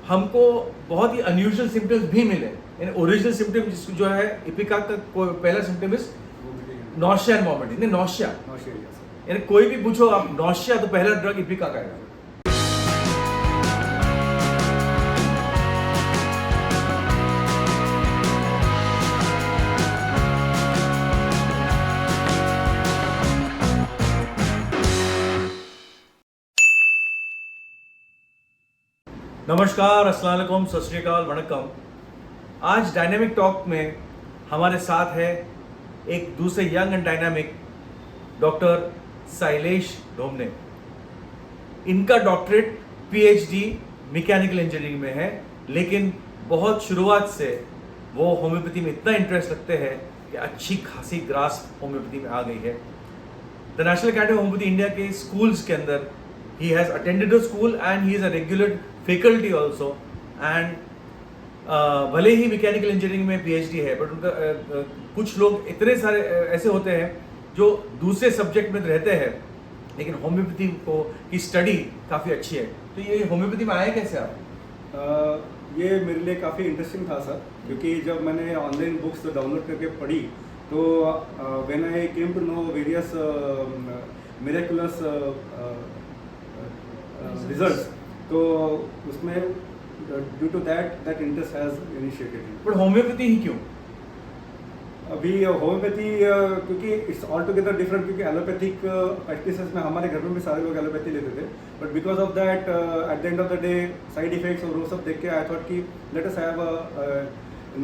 हमको बहुत ही unusual symptoms भी मिले। यानी ओरिजिनल सिम्टम जो है इपिकाक का पहला symptom is nausea and vomiting. नहीं, नॉशिया, यानी कोई भी पूछो आप नॉशिया तो पहला ड्रग इपिकाक आएगा। नमस्कार, अस्सलाम वालेकुम, सत श्री अकाल, वणक्कम। आज डायनेमिक टॉक में हमारे साथ है एक दूसरे young and dynamic doctor Shailesh Dhomne. इनका डॉक्टरेट पीएचडी मैकेनिकल इंजीनियरिंग में है, लेकिन बहुत शुरुआत से वो होम्योपैथी में इतना इंटरेस्ट रखते हैं कि अच्छी खासी ग्रास्प होम्योपैथी में आ गई है। The national academy of homeopathy India के स्कूल्स के अंदर he has attended a school and he is a regular faculty also, and भले ही मैकेनिकल इंजीनियरिंग में पीएचडी है, बट उनका कुछ लोग इतने सारे ऐसे होते हैं जो दूसरे सब्जेक्ट में रहते हैं लेकिन होम्योपैथी को की स्टडी काफ़ी अच्छी है। तो ये होम्योपैथी में आए कैसे आप? ये मेरे लिए काफ़ी इंटरेस्टिंग था सर, क्योंकि जब मैंने ऑनलाइन बुक्स डाउनलोड करके पढ़ी तो when I came to know various miraculous results, तो उसमें due to that interest has initiated. But homeopathy ही क्यों? अभी होम्योपैथी क्योंकि इट्स ऑल टुगेदर डिफरेंट, क्योंकि एलोपैथिक प्रैक्टिसेस में हमारे घर में भी सारे लोग एलोपैथी लेते थे, but because of that at the end of the day side effects और वो सब देख के आई थॉट कि let us have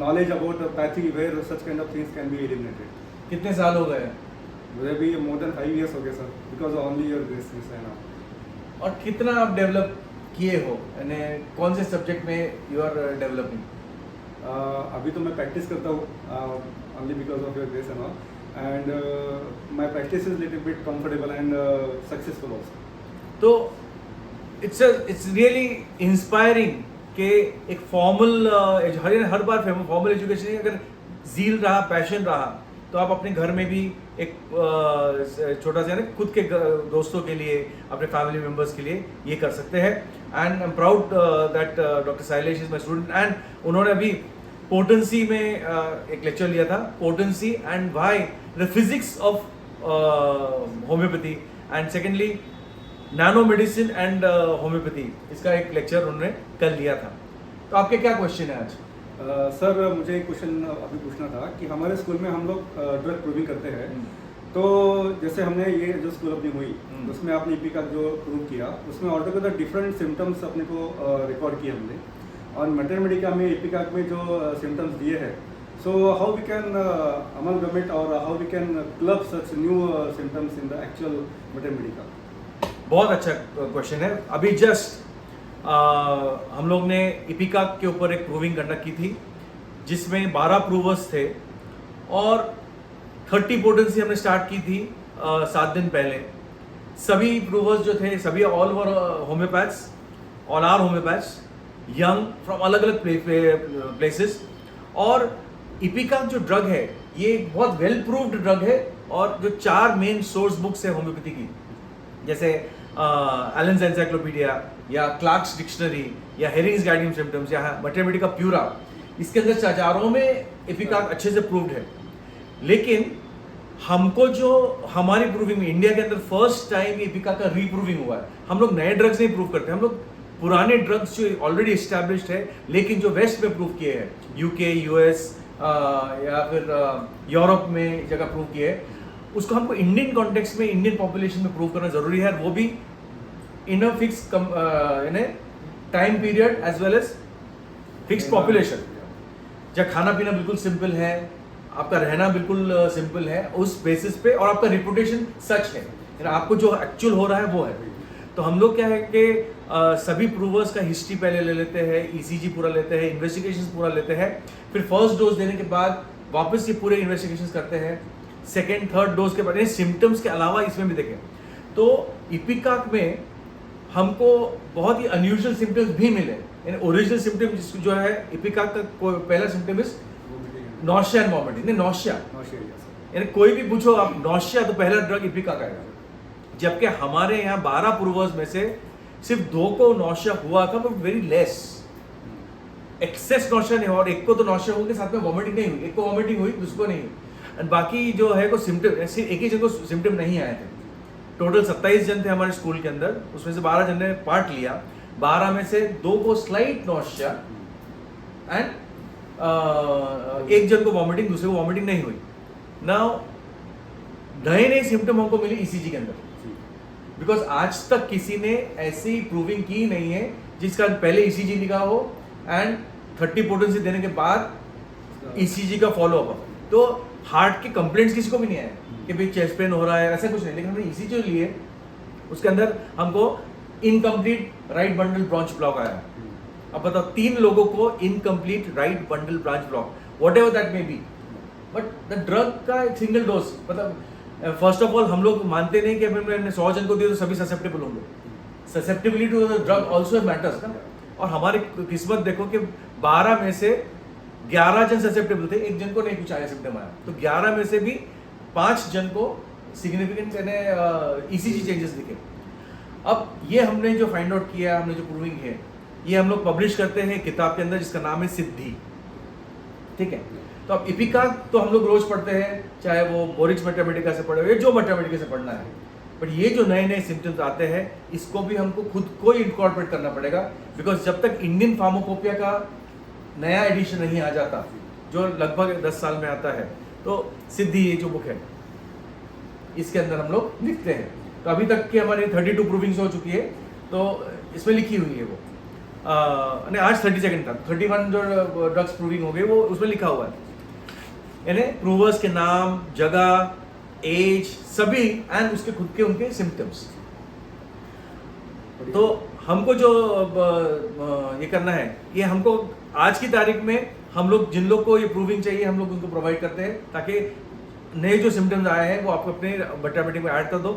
knowledge about pathy where such kind of things can be eliminated. कितने साल हो गए? मुझे भी मोर देन 5 years हो गए sir, because only your this है ना। और कितना आप डेवलप किए हो, यानी कौन से सब्जेक्ट में यू आर डेवलपिंग? अभी तो मैं प्रैक्टिस करता हूँ only because of your this and all, and my practice is little bit comfortable and successful also. तो इट्स रियली इंस्पायरिंग कि एक फॉर्मल हर बार फॉर्मल एजुकेशन अगर जील रहा, पैशन रहा, तो आप अपने घर में भी एक छोटा सा खुद के दोस्तों के लिए, अपने फैमिली मेम्बर्स के लिए ये कर सकते हैं। And I am proud that doctor Shailesh is my student, and उन्होंने अभी पोटेंसी में एक लेक्चर लिया था, potency and why the physics of homeopathy, and secondly nano medicine and homeopathy, इसका एक लेक्चर उन्होंने कल लिया था। तो आपके क्या क्वेश्चन है आज? सर मुझे एक क्वेश्चन अभी पूछना था कि हमारे स्कूल में हम लोग ड्रग प्रूविंग करते हैं, तो जैसे हमने ये जो स्कूल अपनी हुई उसमें आपने इपिकाक जो प्रूव किया, उसमें ऑलटुगेदर डिफरेंट सिम्टम्स अपने को रिकॉर्ड किए हमने, और मैटरमेडिका में इपिकाक में जो सिम्टम्स दिए हैं, so how we can amalgamate और how we can club such new symptoms in the actual materia medica? बहुत अच्छा क्वेश्चन है। अभी जस्ट हम लोग ने इपिकाक के ऊपर एक प्रूविंग कंडक्ट की थी जिसमें 12 प्रूवर्स थे और 30 पोटेंसी हमने स्टार्ट की थी 7 दिन पहले। सभी प्रूवर्स जो थे सभी all over homeopaths, all are homeopaths, young from अलग अलग प्लेसेस। और इपिकाक जो ड्रग है ये एक बहुत वेल प्रूव्ड ड्रग है, और जो 4 मेन सोर्स बुक्स है होम्योपैथी की, जैसे एलन्स एनसाइक्लोपीडिया या क्लार्क्स डिक्शनरी या हेरिंग्स गाइडिंग सिम्टम्स या मैटरमेडिका प्यूरा, इसके अंदर चारों में इपिकाक अच्छे से प्रूव्ड है। लेकिन हमको जो हमारी प्रूविंग में इंडिया के अंदर फर्स्ट टाइम इपिकाक का रीप्रूविंग हुआ है। हम लोग नए ड्रग्स नहीं प्रूव करते, हम लोग पुराने ड्रग्स जो ऑलरेडी एस्टैब्लिश्ड है लेकिन जो वेस्ट में प्रूव किए हैं, यूके, यूएस या फिर यूरोप में जगह प्रूव किए है, उसको हमको इंडियन कॉन्टेक्स्ट में, इंडियन पॉपुलेशन में प्रूव करना जरूरी है, वो भी in a fix time period as well as fix population. जब खाना पीना बिल्कुल सिंपल है, आपका रहना बिल्कुल सिंपल है, उस बेसिस पे, और आपका रिपुटेशन सच है, आपको जो एक्चुअल हो रहा है वो है। तो हम लोग क्या है कि सभी प्रूवर्स का हिस्ट्री पहले ले लेते हैं, ईसीजी पूरा लेते हैं, इन्वेस्टिगेशंस पूरा लेते हैं, फिर फर्स्ट डोज देने के बाद वापस ये पूरे इन्वेस्टिगेशंस करते हैं, सेकेंड थर्ड डोज के बाद सिम्टम्स के अलावा इसमें भी देखें। तो इपिकाक में हमको बहुत ही अनयूजुअल सिम्टम्स भी मिले। यानी ओरिजिनल सिम्टम जो है इपिकाक का पहला symptom is nausea and vomiting. नहीं, नॉशिया, यानी कोई भी पूछो आप नॉशिया तो पहला ड्रग इपिकाक आएगा। जबकि हमारे यहाँ 12 प्रूवर्स में से सिर्फ 2 को नौशिया हुआ था, but very less. Excess nausea नहीं हुआ, और एक को तो नौशा होगी साथ में वॉमिटिंग नहीं हुई, एक को वॉमिटिंग हुई दूसरे को नहीं हुई, एंड बाकी जो है को सिम्टम, ऐसे एक ही जन को सिम्टम नहीं आए थे। टोटल 27 जन थे हमारे स्कूल के अंदर, उसमें से 12 जन ने पार्ट लिया, 12 में से 2 को स्लाइट नौशा एंड एक जन को वॉमिटिंग, दूसरे को वॉमिटिंग नहीं हुई। नाउ नए नए सिम्टम हमको मिले ईसीजी के अंदर, बिकॉज आज तक किसी ने ऐसी प्रूविंग की नहीं है जिसका पहले ईसीजी लिखा हो एंड 30 पोटेंसी देने के बाद ईसीजी का फॉलो अप। तो हार्ट के कंप्लेंट्स किसी को भी नहीं आए कि भाई चेस्ट पेन हो रहा है, ऐसा कुछ नहीं, लेकिन हमने ईसीजी जो लिए उसके अंदर हमको incomplete right bundle branch block आया। अब बताओ 3 लोगों को incomplete right bundle branch block, what ever that may be, but the drug का एक सिंगल डोज, मतलब फर्स्ट ऑफ ऑल हम लोग मानते नहीं कि अगर मैंने 100 जन को दिया तो सभी ससेप्टेबल होंगे, susceptibility to the drug also matters ना। और हमारी किस्मत देखो कि 12 में से 11 जन ससेप्टेबल थे, एक जन को नहीं कुछ आया सिम्टम आया, तो 11 में से भी 5 जन को सिग्निफिकेंट ईसीजी चेंजेस दिखे। अब ये हमने जो फाइंड आउट किया, हमने जो प्रूविंग है, ये हम लोग पब्लिश करते हैं किताब के अंदर जिसका नाम है सिद्धि, ठीक है। तो अब इपिका तो हम लोग रोज पढ़ते हैं, चाहे वो बोरिच मैथमेटिका से पढ़े, जो मैथमेटिका से पढ़ना है, बट ये जो नए नए सिम्टम्स आते हैं इसको भी हमको खुद को इनकॉर्पोरेट करना पड़ेगा, बिकॉज जब तक इंडियन फार्माकोपिया का नया एडिशन नहीं आ जाता जो लगभग 10 साल में आता है, तो सिद्धि ये जो बुक है इसके अंदर हम लोग लिखते हैं। तो अभी तक की हमारी 32 प्रूविंग्स हो चुकी है, तो इसमें लिखी हुई है वो नहीं, आज 32 था, 31 जो ड्रग्स प्रूविंग हो गए वो उसमें लिखा हुआ है, यानी प्रूवर्स के नाम, जगह, एज सभी एंड उसके खुद के उनके सिम्टम्स। तो हमको जो ये करना है, ये हमको आज की तारीख में हम लोग जिन लोग को ये प्रूविंग चाहिए हम लोग उनको प्रोवाइड करते हैं, ताकि नए जो सिम्टम्स आए हैं वो आपको अपने बटामेटिक में ऐड कर दो।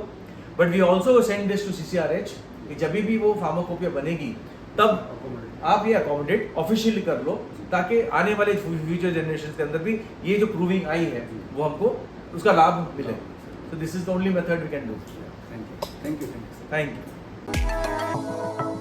But we also send this to CCRH कि जब भी वो फार्माकोपिया बनेगी तब आप ये अकोमोडेट ऑफिशियली कर लो, ताकि आने वाले फ्यूचर जनरेशन के अंदर भी ये जो प्रूविंग आई है वो हमको उसका लाभ मिले। So this is the only method we can do. Thank you. Thank you.